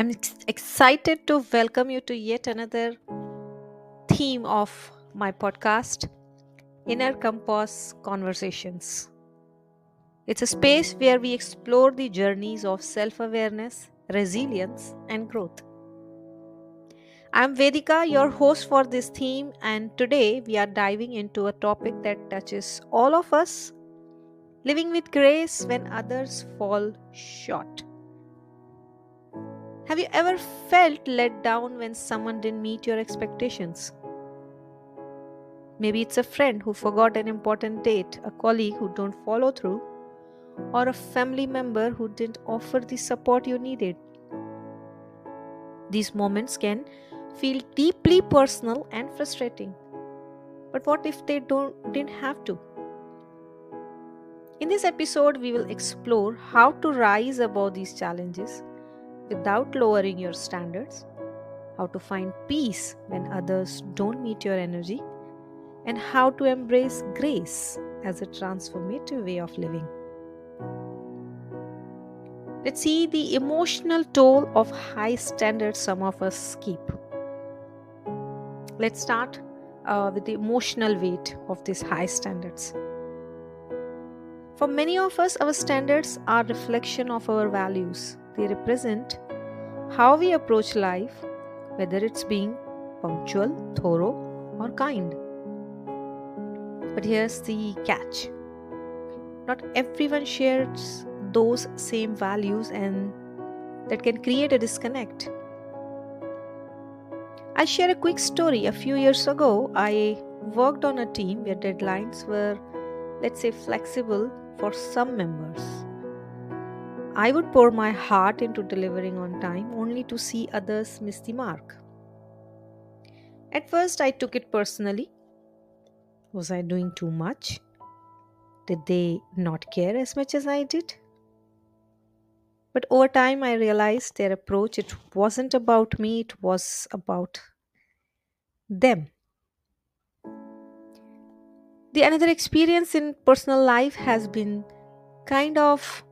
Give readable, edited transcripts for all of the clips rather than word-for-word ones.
I'm excited to welcome you to yet another theme of my podcast, Inner Compass Conversations. It's a space where we explore the journeys of self awareness, resilience, and growth. I'm Vedika, your host for this theme, and today we are diving into a topic that touches all of us, living with grace when others fall short. Have you ever felt let down when someone didn't meet your expectations? Maybe it's a friend who forgot an important date, a colleague who don't follow through, or a family member who didn't offer the support you needed. These moments can feel deeply personal and frustrating. But what if they didn't have to? In this episode, we will explore how to rise above these challenges without lowering your standards, how to find peace when others don't meet your energy, and how to embrace grace as a transformative way of living. Let's see the emotional toll of high standards some of us keep. Let's start with the emotional weight of these high standards. For many of us, our standards are reflection of our values. They represent how we approach life, whether it's being punctual, thorough, or kind. But here's the catch. Not everyone shares those same values, and that can create a disconnect. I'll share a quick story. A few years ago, I worked on a team where deadlines were, let's say, flexible for some members. I would pour my heart into delivering on time only to see others miss the mark. At first, I took it personally. Was I doing too much? Did they not care as much as I did? But over time, I realized their approach, it wasn't about me, it was about them. The another experience in personal life has been kind of,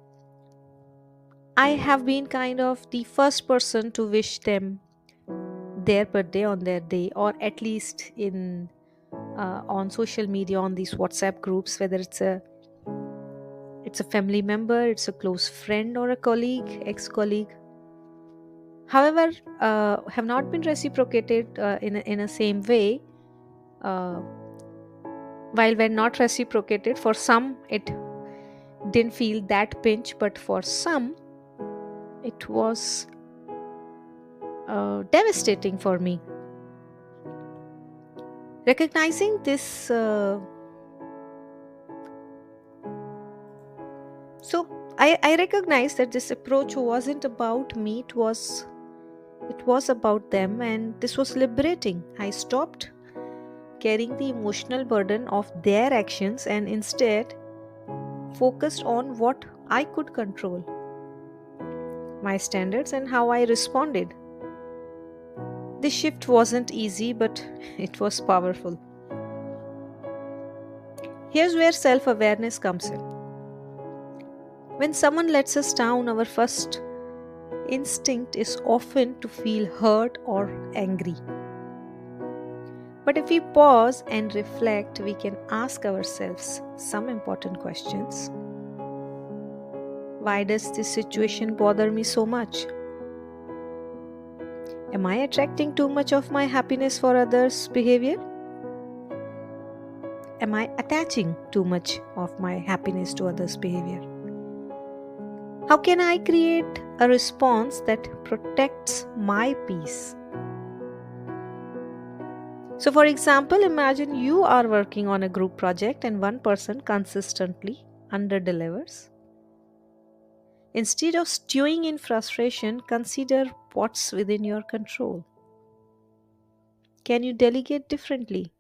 I have been kind of the first person to wish them their birthday on their day, or at least in on social media, on these WhatsApp groups, whether it's a family member, it's a close friend, or a colleague, ex-colleague. However, have not been reciprocated in a same way. Uh, while when not reciprocated, for some it didn't feel that pinch, but for some it was devastating for me. Recognizing this, so I recognized that this approach wasn't about me; it was about them, and this was liberating. I stopped carrying the emotional burden of their actions and instead focused on what I could control, my standards, and how I responded. This shift wasn't easy, but it was powerful. Here's where self awareness comes in. When someone lets us down, our first instinct is often to feel hurt or angry. But if we pause and reflect, we can ask ourselves some important questions. Why does this situation bother me so much? Am I attracting too much of my happiness for others' behavior? Am I attaching too much of my happiness to others' behavior? How can I create a response that protects my peace? So, for example, imagine you are working on a group project and one person consistently underdelivers. Instead of stewing in frustration, consider what's within your control. Can you delegate differently?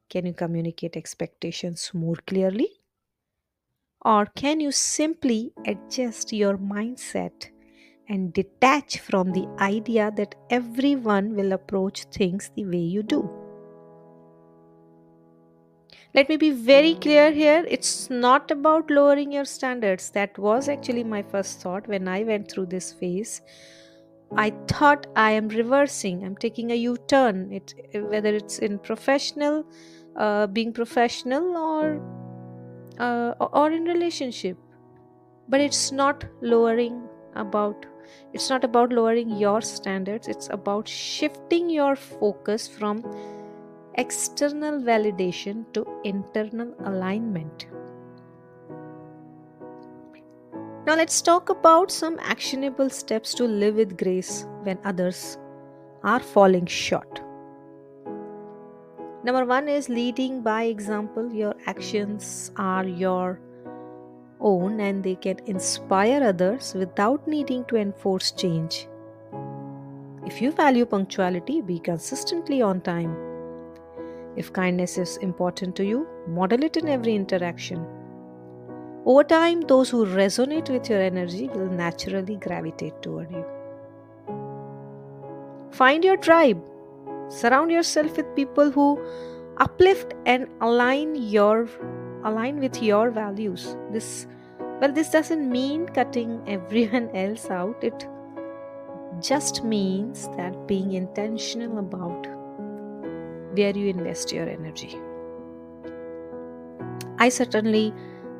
Can you communicate expectations more clearly? Or can you simply adjust your mindset and detach from the idea that everyone will approach things the way you do? Let me be very clear here. It's not about lowering your standards. That was actually my first thought when I went through this phase. I thought I am reversing, I'm taking a U-turn. Whether it's in being professional, or in relationship. But about it's not about lowering your standards. It's about shifting your focus from external validation to internal alignment. Now let's talk about some actionable steps to live with grace when others are falling short. Number one is leading by example. Your actions are your own and they can inspire others without needing to enforce change. If you value punctuality, be consistently on time. If kindness is important to you, model it in every interaction. Over time, those who resonate with your energy will naturally gravitate toward you. Find your tribe. Surround yourself with people who uplift and align with your values. This doesn't mean cutting everyone else out. It just means that being intentional about where you invest your energy. I certainly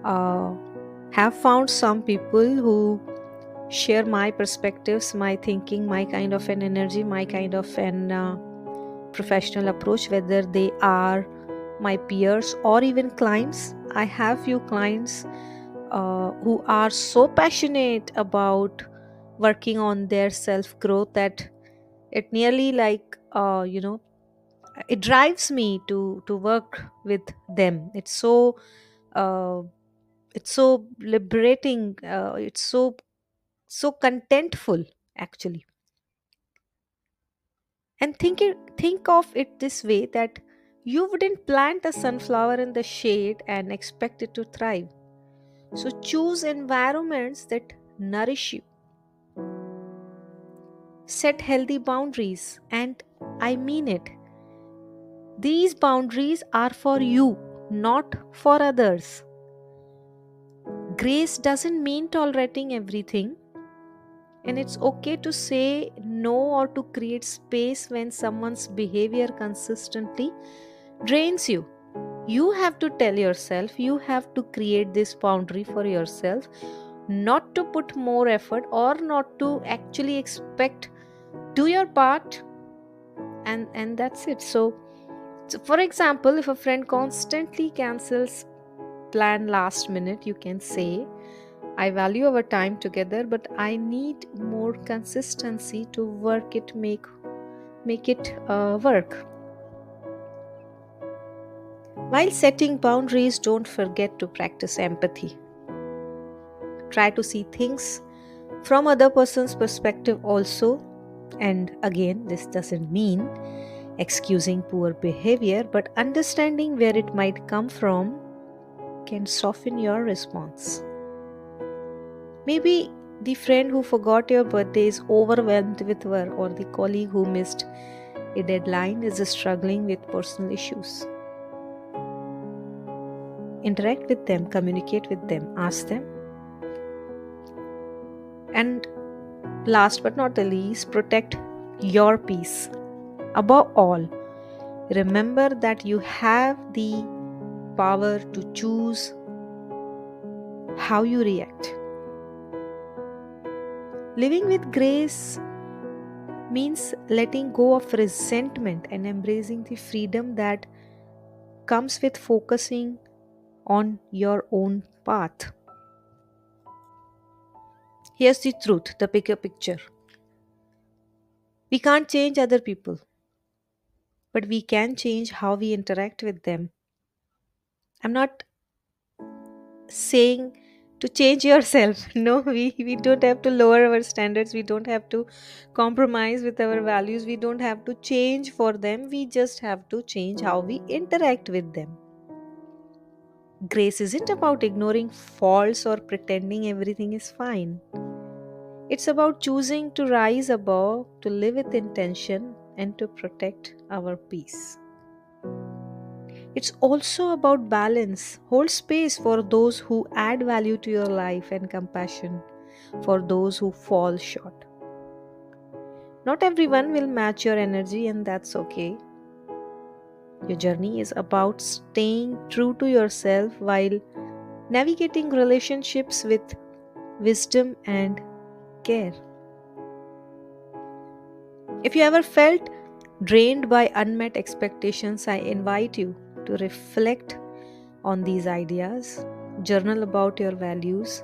uh, have found some people who share my perspectives, my thinking, my kind of an energy, my kind of an professional approach, whether they are my peers or even clients. I have few clients who are so passionate about working on their self growth that it nearly it drives me to work with them. Uh, it's so liberating. It's so contentful actually. And think of it this way, that you wouldn't plant a sunflower in the shade and expect it to thrive. So choose environments that nourish you. Set healthy boundaries, and I mean it. These boundaries are for you, not for others. Grace doesn't mean tolerating everything, and it's okay to say no or to create space when someone's behavior consistently drains you. You have to tell yourself, you have to create this boundary for yourself, not to put more effort or not to actually expect. Do your part, and that's it. So for example, if a friend constantly cancels plan last minute, you can say, I value our time together, but I need more consistency to make it work. While setting boundaries, don't forget to practice empathy. Try to see things from other person's perspective also. And again, this doesn't mean excusing poor behavior, but understanding where it might come from can soften your response. Maybe the friend who forgot your birthday is overwhelmed with work, or the colleague who missed a deadline is struggling with personal issues. Interact with them, communicate with them, ask them. And last but not the least, protect your peace. Above all, remember that you have the power to choose how you react. Living with grace means letting go of resentment and embracing the freedom that comes with focusing on your own path. Here's the truth, the bigger picture. We can't change other people, but we can change how we interact with them. I'm not saying to change yourself. No, we don't have to lower our standards. We don't have to compromise with our values. We don't have to change for them. We just have to change how we interact with them. Grace isn't about ignoring faults or pretending everything is fine. It's about choosing to rise above, to live with intention, and to protect our peace. It's also about balance. Hold space for those who add value to your life and compassion for those who fall short. Not everyone will match your energy, and that's okay. Your journey is about staying true to yourself while navigating relationships with wisdom and care. If you ever felt drained by unmet expectations, I invite you to reflect on these ideas, journal about your values,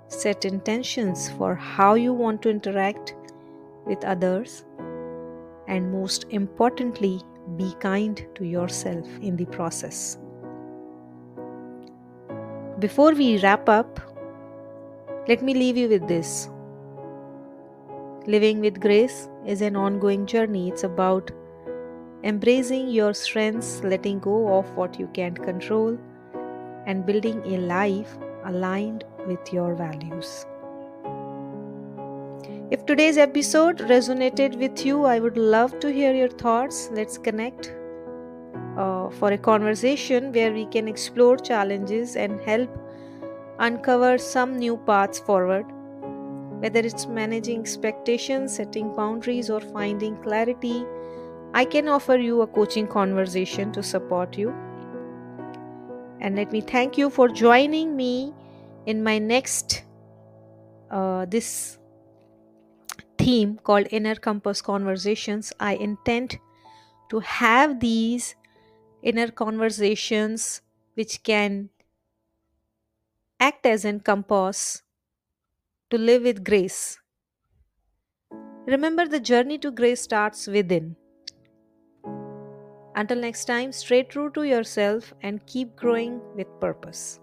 set intentions for how you want to interact with others, and most importantly, be kind to yourself in the process. Before we wrap up, let me leave you with this. Living with grace is an ongoing journey. It's about embracing your strengths, letting go of what you can't control, and building a life aligned with your values. If today's episode resonated with you, I would love to hear your thoughts. Let's connect for a conversation where we can explore challenges and help uncover some new paths forward. Whether it's managing expectations, setting boundaries, or finding clarity, I can offer you a coaching conversation to support you. And let me thank you for joining me in my next this theme called Inner Compass Conversations. I intend to have these inner conversations which can act as a compass to live with grace. Remember, the journey to grace starts within. Until next time, stay true to yourself and keep growing with purpose.